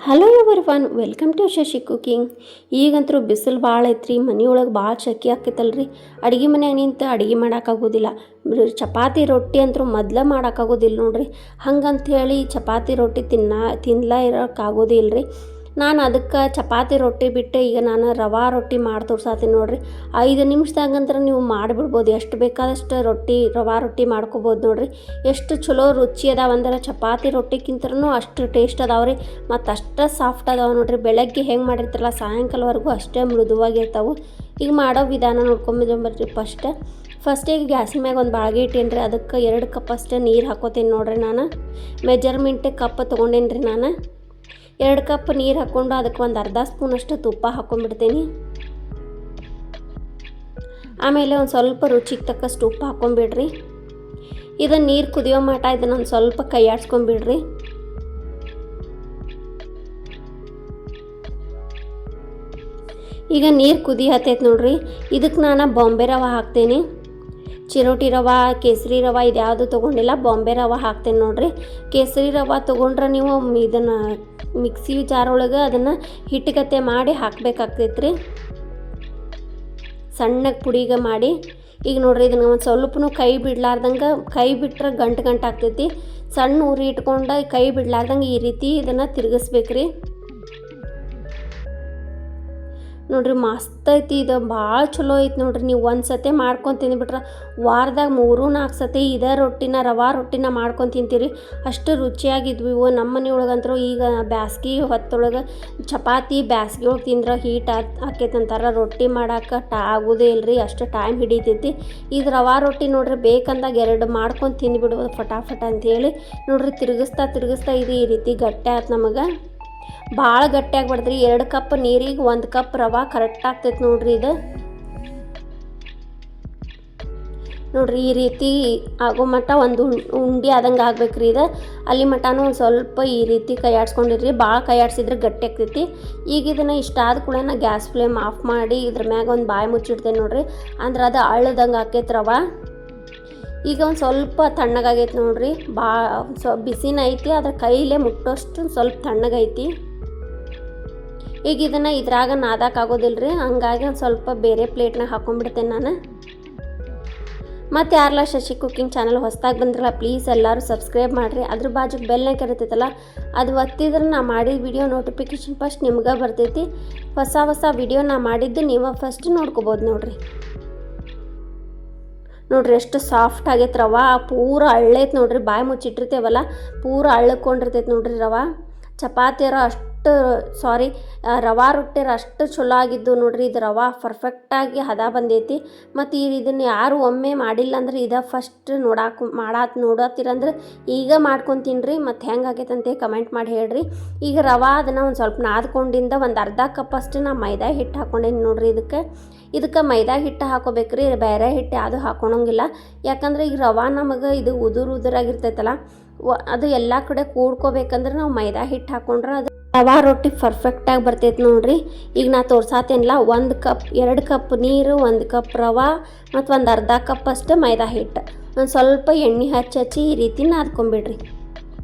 Hello everyone, welcome to Shashi cooking. ಈಗಂತೂ ಬಿಸಿಲು ಭಾಳ ಐತ್ರಿ, ಮನೆಯೊಳಗೆ ಭಾಳ ಶೆಕೆ ಆಕೈತಲ್ರಿ. ಅಡುಗೆ ಮನ್ಯಾಗ ನಿಂತು ಅಡುಗೆ ಮಾಡೋಕ್ಕಾಗೋದಿಲ್ಲ. ಚಪಾತಿ ರೊಟ್ಟಿ ಅಂತೂ ಮೊದಲೇ ಮಾಡೋಕ್ಕಾಗೋದಿಲ್ಲ ನೋಡ್ರಿ. ಹಂಗಂಥೇಳಿ ಚಪಾತಿ ರೊಟ್ಟಿ ತಿನ್ನಲ ಇರೋಕ್ಕಾಗೋದಿಲ್ಲ ರೀ. ನಾನು ಅದಕ್ಕೆ ಚಪಾತಿ ರೊಟ್ಟಿ ಬಿಟ್ಟು ಈಗ ನಾನು ರವಾ ರೊಟ್ಟಿ ಮಾಡಿ ತೋರ್ಸಾತೀನಿ ನೋಡ್ರಿ. 5 ನಿಮಿಷದಾಗಂದ್ರೆ ನೀವು ಮಾಡಿಬಿಡ್ಬೋದು. ಎಷ್ಟು ಬೇಕಾದಷ್ಟು ರವಾ ರೊಟ್ಟಿ ಮಾಡ್ಕೋಬೋದು ನೋಡ್ರಿ. ಎಷ್ಟು ಚಲೋ ರುಚಿ ಅದಾವಂದ್ರೆ ಚಪಾತಿ ರೊಟ್ಟಿಗಿಂತನೂ ಅಷ್ಟು ಟೇಸ್ಟ್ ಅದಾವ್ರಿ. ಮತ್ತು ಅಷ್ಟು ಸಾಫ್ಟ್ ಅದಾವೆ ನೋಡ್ರಿ. ಬೆಳಗ್ಗೆ ಹೆಂಗೆ ಮಾಡಿರ್ತಾರಲ್ಲ ಸಾಯಂಕಾಲವರೆಗೂ ಅಷ್ಟೇ ಮೃದುವಾಗಿರ್ತಾವೆ. ಈಗ ಮಾಡೋ ವಿಧಾನ ನೋಡ್ಕೊಂಬಿಡ್ರಿ. ಫಸ್ಟಿಗೆ ಗ್ಯಾಸಿನ ಮ್ಯಾಗ ಒಂದು ಬಾಳ್ಗೆ ಇಟ್ಟೇನಿ ರೀ. ಅದಕ್ಕೆ 2 ಕಪ್ ಅಷ್ಟೇ ನೀರು ಹಾಕೋತೀನಿ ನೋಡ್ರಿ. ನಾನು ಮೆಜರ್ಮೆಂಟ್ ಕಪ್ ತೊಗೊಂಡೇನಿ ರೀ. ನಾನು 2 ಕಪ್ ನೀರು ಹಾಕ್ಕೊಂಡು ಅದಕ್ಕೆ ಒಂದು ಅರ್ಧ ಸ್ಪೂನಷ್ಟು ತುಪ್ಪ ಹಾಕ್ಕೊಂಡ್ಬಿಡ್ತೀನಿ. ಆಮೇಲೆ ಒಂದು ಸ್ವಲ್ಪ ರುಚಿಗೆ ತಕ್ಕಷ್ಟು ಉಪ್ಪು ಹಾಕ್ಕೊಂಬಿಡ್ರಿ. ಇದನ್ನು ನೀರು ಕುದಿಯೋ ಮಟ್ಟ ಇದನ್ನು ಒಂದು ಸ್ವಲ್ಪ ಕೈ ಆಡಿಸ್ಕೊಂಬಿಡ್ರಿ. ಈಗ ನೀರು ಕುದಿ ಹತ್ತೈತೆ ನೋಡ್ರಿ. ಇದಕ್ಕೆ ನಾನು ಬಾಂಬೆ ರವೆ ಹಾಕ್ತೇನೆ. ಚಿರೋಟಿ ರವೆ, ಕೇಸರಿ ರವೆ ಇದು ಯಾವುದು ತೊಗೊಂಡಿಲ್ಲ, ಬಾಂಬೆ ರವೆ ಹಾಕ್ತೇನೆ ನೋಡ್ರಿ. ಕೇಸರಿ ರವೆ ತೊಗೊಂಡ್ರೆ ನೀವು ಇದನ್ನು ಮಿಕ್ಸಿ ಜಾರ್ ಒಳಗೆ ಅದನ್ನು ಹಿಟ್ಟುಗತ್ತೆ ಮಾಡಿ ಹಾಕಬೇಕಾಗ್ತೈತೆ ರೀ, ಸಣ್ಣಗೆ ಪುಡಿಗೆ ಮಾಡಿ. ಈಗ ನೋಡ್ರಿ ಇದನ್ನು ಒಂದು ಸ್ವಲ್ಪನೂ ಕೈ ಬಿಡ್ಲಾರ್ದಂಗೆ, ಕೈ ಬಿಟ್ರೆ ಗಂಟು ಆಗ್ತೈತಿ. ಸಣ್ಣ ಉರಿ ಇಟ್ಕೊಂಡು ಕೈ ಬಿಡ್ಲಾರ್ದಂಗೆ ಈ ರೀತಿ ಇದನ್ನು ತಿರುಗಿಸ್ಬೇಕ್ರಿ. ನೋಡ್ರಿ ಮಸ್ತ್ ಐತಿ. ಇದು ಭಾಳ ಚಲೋ ಐತಿ ನೋಡ್ರಿ. ನೀವು ಒಂದು ಸತಿ ಮಾಡ್ಕೊಂಡು ತಿಂದುಬಿಟ್ರೆ ವಾರದಾಗ 3-4 ಸತಿ ಇದೇ ರವಾ ರೊಟ್ಟಿನ ಮಾಡ್ಕೊಂಡು ತಿಂತೀರಿ. ಅಷ್ಟು ರುಚಿಯಾಗಿದ್ವಿ ಇವು. ನಮ್ಮ ಮನೆಯೊಳಗಂತೂ ಈಗ ಬ್ಯಾಸ್ಗೆ ಹೊತ್ತೊಳಗೆ ಚಪಾತಿ ಬ್ಯಾಸ್ಗೆ ಒಳಗೆ ತಿಂದ್ರೆ ಹೀಟ್ ಆಕೈತಂತಾರೆ. ರೊಟ್ಟಿ ಮಾಡೋಕೆ ಆಗೋದೇ ಇಲ್ಲರಿ, ಅಷ್ಟು ಟೈಮ್ ಹಿಡಿತೈತಿ. ಇದು ರವಾ ರೊಟ್ಟಿ ನೋಡ್ರಿ ಬೇಕಂದಾಗ 2 ಮಾಡ್ಕೊಂಡು ತಿಂದುಬಿಡ್ಬೋದು ಫಟಾಫಟ ಅಂಥೇಳಿ. ನೋಡ್ರಿ ತಿರುಗಿಸ್ತಾ ಇದು ಈ ರೀತಿ ಗಟ್ಟಿ ಆಯ್ತು. ನಮಗೆ ಭಾಳ ಗಟ್ಟಿಯಾಗಿ ಬಡ್ದ್ರಿ. 2 ಕಪ್ ನೀರಿಗೆ 1 ಕಪ್ ರವೆ ಕರೆಕ್ಟ್ ಆಗ್ತೈತೆ ನೋಡ್ರಿ. ಇದು ನೋಡ್ರಿ ಈ ರೀತಿ ಆಗೋ ಮಟ್ಟ ಒಂದು ಉಂಡೆ ಆದಂಗೆ ಆಗ್ಬೇಕ್ರಿ. ಇದು ಅಲ್ಲಿ ಮಟನೂ ಒಂದು ಸ್ವಲ್ಪ ಈ ರೀತಿ ಕೈ ಆಡಿಸ್ಕೊಂಡಿರ್ರಿ. ಭಾಳ ಕೈ ಆಡಿಸಿದ್ರೆ ಗಟ್ಟಿ ಆಗ್ತೈತಿ. ಈಗ ಇದನ್ನು ಇಷ್ಟಾದ ಕೂಡ ಗ್ಯಾಸ್ ಫ್ಲೇಮ್ ಆಫ್ ಮಾಡಿ ಇದ್ರ ಮ್ಯಾಗ ಒಂದು ಬಾಯಿ ಮುಚ್ಚಿಡ್ತೇನೆ ನೋಡ್ರಿ. ಅಂದ್ರೆ ಅದು ಅಳ್ಳದಂಗೆ ಆಕೈತೆ ರವೆ. ಈಗ ಒಂದು ಸ್ವಲ್ಪ ತಣ್ಣಗಾಗೈತೆ ನೋಡ್ರಿ. ಬಿಸಿನ ಐತಿ, ಅದ್ರ ಕೈಲೇ ಮುಟ್ಟೋಷ್ಟು ಸ್ವಲ್ಪ ತಣ್ಣಗೈತಿ. ಈಗ ಇದನ್ನು ಇದ್ರಾಗ ನಾದಕ್ಕಾಗೋದಿಲ್ಲ ರೀ. ಹಂಗಾಗಿ ಒಂದು ಸ್ವಲ್ಪ ಬೇರೆ ಪ್ಲೇಟ್ನಾಗ ಹಾಕ್ಕೊಂಡ್ಬಿಡ್ತೇನೆ ನಾನು. ಮತ್ತು ಯಾರೆಲ್ಲ ಶಶಿ ಕುಕಿಂಗ್ ಚಾನಲ್ ಹೊಸದಾಗಿ ಬಂದ್ರಲ್ಲ ಪ್ಲೀಸ್ ಎಲ್ಲರೂ ಸಬ್ಸ್ಕ್ರೈಬ್ ಮಾಡಿರಿ. ಅದ್ರ ಬಾಜುಗೆ ಬೆಲ್ನ ಕರಿತೈತಲ್ಲ ಅದು ಒತ್ತಿದ್ರೆ ನಾ ಮಾಡಿದ ವಿಡಿಯೋ ನೋಟಿಫಿಕೇಷನ್ ಫಸ್ಟ್ ನಿಮ್ಗೆ ಬರ್ತೈತಿ. ಹೊಸ ವಿಡಿಯೋ ನಾ ಮಾಡಿದ್ದು ನೀವು ಫಸ್ಟ್ ನೋಡ್ಕೋಬೋದು ನೋಡ್ರಿ. ನೋಡ್ರಿ ಎಷ್ಟು ಸಾಫ್ಟ್ ಆಗೈತೆ ರವೆ. ಪೂರ ಅಳ್ಳೈತೆ ನೋಡ್ರಿ. ಬಾಯಿ ಮುಚ್ಚಿಟ್ಟಿರ್ತೇವಲ್ಲ ಪೂರ ಅಳ್ಳಕೊಂಡಿರ್ತೈತೆ ನೋಡ್ರಿ ರವೆ. ಚಪಾತಿಯರ ರವಾ ರೊಟ್ಟಿಯರ ಅಷ್ಟು ಚಲೋ ಆಗಿದ್ದು ನೋಡ್ರಿ. ಇದು ರವೆ ಪರ್ಫೆಕ್ಟಾಗಿ ಹದ ಬಂದೈತಿ. ಮತ್ತು ಇದನ್ನು ಯಾರು ಒಮ್ಮೆ ಮಾಡಿಲ್ಲ ಅಂದ್ರೆ ಇದು ಫಸ್ಟ್ ನೋಡತ್ತೀರಂದ್ರೆ ಈಗ ಮಾಡ್ಕೊಂಡು ತಿನ್ನಿರಿ. ಮತ್ತು ಹೆಂಗೆ ಆಗೈತಂತೆ ಕಮೆಂಟ್ ಮಾಡಿ ಹೇಳ್ರಿ. ಈಗ ರವೆ ಅದನ್ನು ಒಂದು ಸ್ವಲ್ಪ ನಾದ್ಕೊಂಡಿಂದ ಒಂದು ಅರ್ಧ ಕಪ್ ಅಷ್ಟು ನಾ ಮೈದಾ ಹಿಟ್ಟು ಹಾಕ್ಕೊಂಡೇನಿ ನೋಡ್ರಿ. ಇದಕ್ಕೆ ಮೈದಾ ಹಿಟ್ಟು ಹಾಕೋಬೇಕ್ರಿ, ಬೇರೆ ಹಿಟ್ಟು ಯಾವುದು ಹಾಕೊಳಂಗಿಲ್ಲ. ಯಾಕಂದ್ರೆ ಈಗ ರವೆ ನಮಗೆ ಇದು ಉದುರಾಗಿರ್ತೈತಲ್ಲ ಅದು ಎಲ್ಲ ಕಡೆ ಕೂಡ್ಕೋಬೇಕಂದ್ರೆ ನಾವು ಮೈದಾ ಹಿಟ್ಟು ಹಾಕ್ಕೊಂಡ್ರೆ ಅದು ರವಾ ರೊಟ್ಟಿ ಪರ್ಫೆಕ್ಟಾಗಿ ಬರ್ತೈತೆ ನೋಡ್ರಿ. ಈಗ ನಾ ತೋರ್ಸಾತೇನಿಲ್ಲ. 2 ಕಪ್ ನೀರು, 1 ಕಪ್ ರವೆ ಮತ್ತು ಒಂದು ಅರ್ಧ ಕಪ್ ಅಷ್ಟು ಮೈದಾ ಹಿಟ್ಟು, ಒಂದು ಸ್ವಲ್ಪ ಎಣ್ಣೆ ಹಚ್ಚಿ ಈ ರೀತಿ ನಾದ್ಕೊಂಬಿಡ್ರಿ.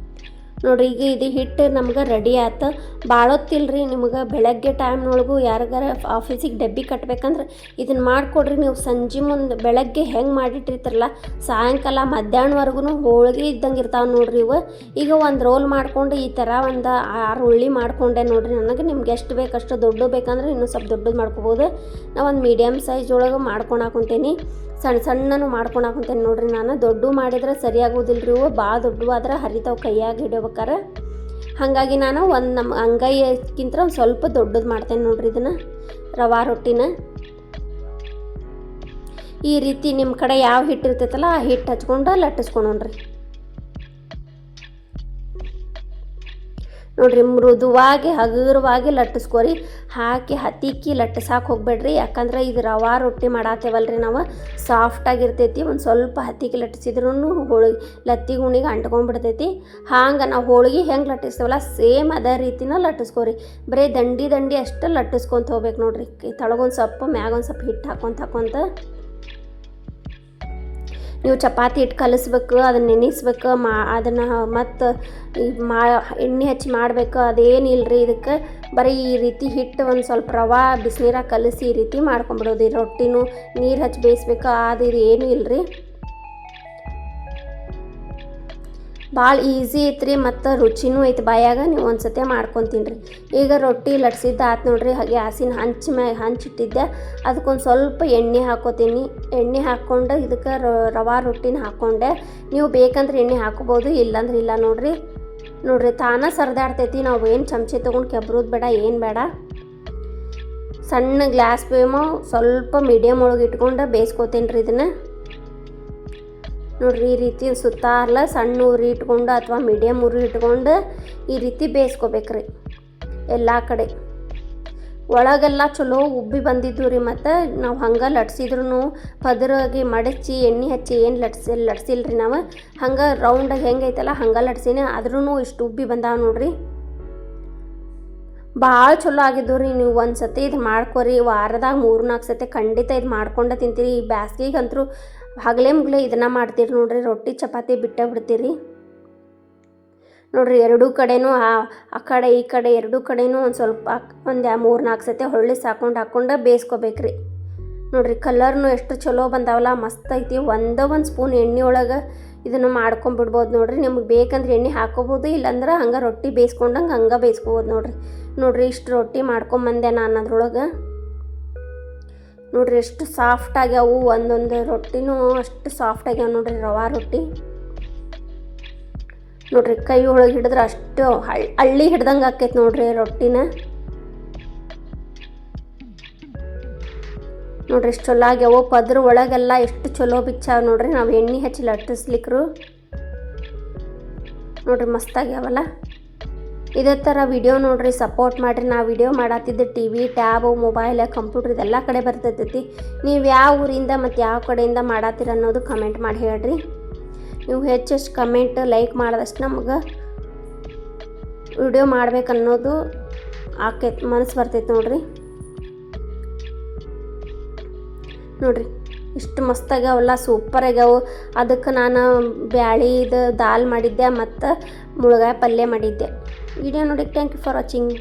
ನೋಡ್ರಿ ಈಗ ಇದು ಹಿಟ್ಟು ನಮ್ಗೆ ರೆಡಿ ಆಯ್ತು. ಭಾಳೊತ್ತಿಲ್ರಿ. ನಿಮ್ಗೆ ಬೆಳಗ್ಗೆ ಟೈಮ್ನೊಳಗೂ ಯಾರಿಗಾರ ಆಫೀಸಿಗೆ ಡಬ್ಬಿ ಕಟ್ಬೇಕಂದ್ರೆ ಇದನ್ನು ಮಾಡಿಕೊಡ್ರಿ. ನೀವು ಸಂಜೆ ಮುಂದೆ ಬೆಳಗ್ಗೆ ಹೆಂಗೆ ಮಾಡಿಟ್ಟಿರ್ತಾರಲ್ಲ ಸಾಯಂಕಾಲ ಮಧ್ಯಾಹ್ನವರೆಗೂ ಹೋಳಿಗೆ ಇದ್ದಂಗೆ ಇರ್ತಾವೆ ನೋಡ್ರಿ ಇವು. ಈಗ ಒಂದು ರೋಲ್ ಮಾಡ್ಕೊಂಡು ಈ ಥರ ಒಂದು 6 ಉಳ್ಳಿ ಮಾಡ್ಕೊಂಡೆ ನೋಡ್ರಿ. ನನಗೆ ನಿಮ್ಗೆ ಎಷ್ಟು ಬೇಕಷ್ಟು ದೊಡ್ಡ ಬೇಕಂದ್ರೆ ಇನ್ನೂ ಸ್ವಲ್ಪ ದೊಡ್ಡದು ಮಾಡ್ಕೋಬೋದು. ನಾವು ಒಂದು ಮೀಡಿಯಮ್ ಸೈಜ್ ಒಳಗೆ ಮಾಡ್ಕೊಳಕುಂತೇನಿ. ಸಣ್ಣನೂ ಮಾಡ್ಕೊಳಕುಂತೇನೆ ನೋಡ್ರಿ. ನಾನು ದೊಡ್ಡ ಮಾಡಿದ್ರೆ ಸರಿಯಾಗೋದಿಲ್ಲ ರೀ. ಇವು ಭಾಳ ದೊಡ್ಡವು ಆದ್ರೆ ಹರಿತಾವೆ ಕೈಯಾಗಿ ಹಿಡಿಯೋಬೇಕಾರೆ. ಹಾಗಾಗಿ ನಾನು ನಮ್ಮ ಅಂಗೈಯಕ್ಕಿಂತ ಒಂದು ಸ್ವಲ್ಪ ದೊಡ್ಡದು ಮಾಡ್ತೇನೆ ನೋಡ್ರಿ. ಇದನ್ನು ರವಾ ರೊಟ್ಟಿನ ಈ ರೀತಿ ನಿಮ್ಮ ಕಡೆ ಯಾವ ಹಿಟ್ಟು ಇರ್ತೈತಲ್ಲ ಆ ಹಿಟ್ಟು ಹಚ್ಕೊಂಡು ಲಟ್ಟಿಸ್ಕೊಳೋಣ್ರಿ. ನೋಡ್ರಿ ಮೃದುವಾಗಿ ಹಗುರವಾಗಿ ಲಟ್ಟಿಸ್ಕೊರಿ. ಹತ್ತಿಕ್ಕಿ ಲಟ್ಟಿಸಾಕೆ ಹೋಗ್ಬೇಡ್ರಿ. ಯಾಕಂದ್ರೆ ಇದು ರವಾ ರೊಟ್ಟಿ ಮಾಡತ್ತೇವಲ್ರಿ ನಾವು, ಸಾಫ್ಟಾಗಿರ್ತೈತಿ. ಒಂದು ಸ್ವಲ್ಪ ಹತ್ತಿಕ್ಕಿ ಲಟ್ಟಿಸಿದ್ರೂ ಲತ್ತಿ ಗುಣಿಗೆ ಅಂಟ್ಕೊಂಡ್ಬಿಡ್ತೈತಿ. ಹಾಂಗೆ ನಾವು ಹೋಳಿಗೆ ಹೆಂಗೆ ಲಟ್ಟಿಸ್ತೇವಲ್ಲ ಸೇಮ್ ಅದೇ ರೀತಿನ ಲಟ್ಟಿಸ್ಕೊರಿ. ಬರೀ ದಂಡಿ ಅಷ್ಟು ಲಟ್ಟಿಸ್ಕೊತ ಹೋಗ್ಬೇಕು ನೋಡ್ರಿ. ತಳಗೊಂದು ಸ್ವಲ್ಪ ಮ್ಯಾಗೊಂದು ಸ್ವಲ್ಪ ಹಿಟ್ಟು ಹಾಕ್ಕೊಂತ ನೀವು ಚಪಾತಿ ಹಿಟ್ಟು ಕಲಿಸ್ಬೇಕು, ಅದನ್ನು ನೆನೆಸ್ಬೇಕು, ಅದನ್ನು ಮತ್ತು ಎಣ್ಣೆ ಹಚ್ಚಿ ಮಾಡಬೇಕು, ಅದೇನಿಲ್ಲ ರೀ. ಇದಕ್ಕೆ ಬರೀ ಈ ರೀತಿ ಹಿಟ್ಟು ಒಂದು ಸ್ವಲ್ಪ ರವೆ ಬಿಸಿನೀರಾಗ ಕಲಸಿ ಈ ರೀತಿ ಮಾಡ್ಕೊಂಬಿಡೋದು. ಈ ರೊಟ್ಟಿನೂ ನೀರು ಹಚ್ಚಿ ಬೇಯಿಸ್ಬೇಕು, ಅದು ಇದು ಏನೂ ಇಲ್ಲ ರೀ. ಭಾಳ ಈಸಿ ಐತ್ರಿ ಮತ್ತು ರುಚಿನೂ ಐತೆ ಬಾಯಾಗ. ನೀವು ಒಂದು ಸತಿ ಮಾಡ್ಕೊತೀನಿ ರೀ. ಈಗ ರೊಟ್ಟಿ ಲಟ್ಸಿದ್ದು ಆತು ನೋಡ್ರಿ. ಗ್ಯಾಸಿನ ಹಂಚಿಟ್ಟಿದ್ದೆ, ಅದಕ್ಕೊಂದು ಸ್ವಲ್ಪ ಎಣ್ಣೆ ಹಾಕೋತೀನಿ. ಎಣ್ಣೆ ಹಾಕ್ಕೊಂಡು ಇದಕ್ಕೆ ರವೆ ರೊಟ್ಟಿನ ಹಾಕ್ಕೊಂಡೆ. ನೀವು ಬೇಕಂದ್ರೆ ಎಣ್ಣೆ ಹಾಕೋಬೋದು, ಇಲ್ಲಾಂದ್ರೆ ಇಲ್ಲ. ನೋಡ್ರಿ ತಾನೇ ಸರಿದಾಡ್ತೈತಿ. ನಾವು ಏನು ಚಮಚೆ ತೊಗೊಂಡು ಕೆಬ್ರೋದು ಬೇಡ, ಏನು ಬೇಡ. ಸಣ್ಣ ಗ್ಲಾಸ್ ಫ್ಲೇಮು ಸ್ವಲ್ಪ ಮೀಡಿಯಮ್ ಒಳಗೆ ಇಟ್ಕೊಂಡು ಬೇಯಿಸ್ಕೊತೀನಿ ರೀ ಇದನ್ನು. ನೋಡ್ರಿ ಈ ರೀತಿ ಸುತ್ತಾರಲ್ಲ ಸಣ್ಣ ಉರಿ ಇಟ್ಕೊಂಡು ಅಥವಾ ಮೀಡಿಯಮ್ ಉರಿ ಇಟ್ಕೊಂಡು ಈ ರೀತಿ ಬೇಯಿಸ್ಕೋಬೇಕ್ರಿ ಎಲ್ಲ ಕಡೆ. ಒಳಗೆಲ್ಲ ಚಲೋ ಉಬ್ಬಿ ಬಂದಿದ್ದು ರೀ. ಮತ್ತು ನಾವು ಹಂಗೆ ಲಟ್ಸಿದ್ರು ಪದರಾಗಿ ಮಡಚಿ ಎಣ್ಣೆ ಹಚ್ಚಿ ಏನು ಲಟ್ಸಿಲ್ರಿ ನಾವು. ಹಂಗೆ ರೌಂಡಾಗಿ ಹೆಂಗೈತಲ್ಲ ಹಂಗೆ ಲಟ್ಸಿನಿ, ಆದ್ರೂ ಇಷ್ಟು ಉಬ್ಬಿ ಬಂದಾವ ನೋಡ್ರಿ. ಭಾಳ ಚಲೋ ಆಗಿದ್ದು ರೀ. ನೀವು ಒಂದು ಸತಿ ಇದು ಮಾಡ್ಕೊರಿ. ವಾರದಾಗ 3-4 ಸತಿ ಖಂಡಿತ ಇದು ಮಾಡ್ಕೊಂಡು ತಿಂತೀರಿ. ಈ ಬ್ಯಾಸ್ಗಿಗಂತರೂ ಹಗಲೇ ಮುಗಲೇ ಇದನ್ನು ಮಾಡ್ತೀರಿ ನೋಡ್ರಿ. ರೊಟ್ಟಿ ಚಪಾತಿ ಬಿಟ್ಟೇ ಬಿಡ್ತೀರಿ ನೋಡ್ರಿ. ಎರಡೂ ಕಡೆನೂ ಆ ಕಡೆ ಈ ಕಡೆ ಎರಡೂ ಕಡೆನೂ ಒಂದು ಸ್ವಲ್ಪ ಒಂದು 3-4 ಸತಿ ಹೊಳ್ಳಿ ಹಾಕ್ಕೊಂಡು ಬೇಯಿಸ್ಕೋಬೇಕ್ರಿ. ನೋಡ್ರಿ ಕಲರ್ನು ಎಷ್ಟು ಚಲೋ ಬಂದಾವಲ್ಲ, ಮಸ್ತ್ ಐತಿ. ಒಂದು ಸ್ಪೂನ್ ಎಣ್ಣೆ ಒಳಗೆ ಇದನ್ನು ಮಾಡ್ಕೊಂಬಿಡ್ಬೋದು ನೋಡ್ರಿ. ನಿಮ್ಗೆ ಬೇಕಂದ್ರೆ ಎಣ್ಣೆ ಹಾಕೋಬೋದು, ಇಲ್ಲಾಂದ್ರೆ ಹಂಗೆ ರೊಟ್ಟಿ ಬೇಯಿಸ್ಕೊಂಡಂಗೆ ಹಂಗೆ ಬೇಯಿಸ್ಕೋಬೋದು ನೋಡ್ರಿ. ಇಷ್ಟು ರೊಟ್ಟಿ ಮಾಡ್ಕೊಂಬಂದೆ ನಾನು ಅದ್ರೊಳಗೆ. ನೋಡ್ರಿ ಎಷ್ಟು ಸಾಫ್ಟ್ ಆಗ್ಯಾವು. ಒಂದೊಂದು ರೊಟ್ಟಿನೂ ಅಷ್ಟು ಸಾಫ್ಟ್ ಆಗ್ಯಾವ ನೋಡ್ರಿ, ರವಾ ರೊಟ್ಟಿ. ನೋಡ್ರಿ ಕೈ ಒಳಗೆ ಹಿಡಿದ್ರೆ ಅಷ್ಟು ಹಳ್ಳಿ ಹಿಡ್ದಂಗೆ ಆಕೈತೆ ನೋಡ್ರಿ ರೊಟ್ಟಿನ. ನೋಡ್ರಿ ಎಷ್ಟು ಚಲೋ ಆಗ್ಯಾವು. ಪದ್ರ ಒಳಗೆಲ್ಲ ಎಷ್ಟು ಚಲೋ ಬಿಚ್ಚಾವ ನೋಡ್ರಿ. ನಾವು ಎಣ್ಣೆ ಹಚ್ಚಿ ಲಟ್ಟಿಸ್ಲಿಕ್ರು ನೋಡ್ರಿ ಮಸ್ತ್ ಆಗ್ಯಾವಲ್ಲ. ಇದೇ ಥರ ವಿಡಿಯೋ ನೋಡ್ರಿ, ಸಪೋರ್ಟ್ ಮಾಡಿರಿ. ನಾ ವಿಡಿಯೋ ಮಾಡತ್ತಿದ್ದೆ TV, ಟ್ಯಾಬು, ಮೊಬೈಲ್, ಕಂಪ್ಯೂಟರ್ ಇದೆಲ್ಲ ಕಡೆ ಬರ್ತೈತಿ. ನೀವು ಯಾವ ಊರಿಂದ ಮತ್ತು ಯಾವ ಕಡೆಯಿಂದ ಮಾಡತ್ತೀರ ಅನ್ನೋದು ಕಮೆಂಟ್ ಮಾಡಿ ಹೇಳ್ರಿ. ನೀವು ಹೆಚ್ಚೆಷ್ಟು ಕಮೆಂಟ್ ಲೈಕ್ ಮಾಡಿದಷ್ಟು ನಮ್ಗೆ ವಿಡಿಯೋ ಮಾಡ್ಬೇಕನ್ನೋದು ಆಕೈತಿ, ಮನಸ್ಸು ಬರ್ತೈತೆ ನೋಡ್ರಿ ಇಷ್ಟು ಮಸ್ತಾಗ್ಯಾವಲ್ಲ, ಸೂಪರ್ ಆಗ್ಯಾವು. ಅದಕ್ಕೆ ನಾನು ಬ್ಯಾಳಿದು ದಾಲ್ ಮಾಡಿದ್ದೆ ಮತ್ತು ಮುಳುಗಾಯಿ ಪಲ್ಯ ಮಾಡಿದ್ದೆ. ವಿಡಿಯೋ ನೋಡಿ ಥ್ಯಾಂಕ್ ಯು ಫಾರ್ ವಾಚಿಂಗ್.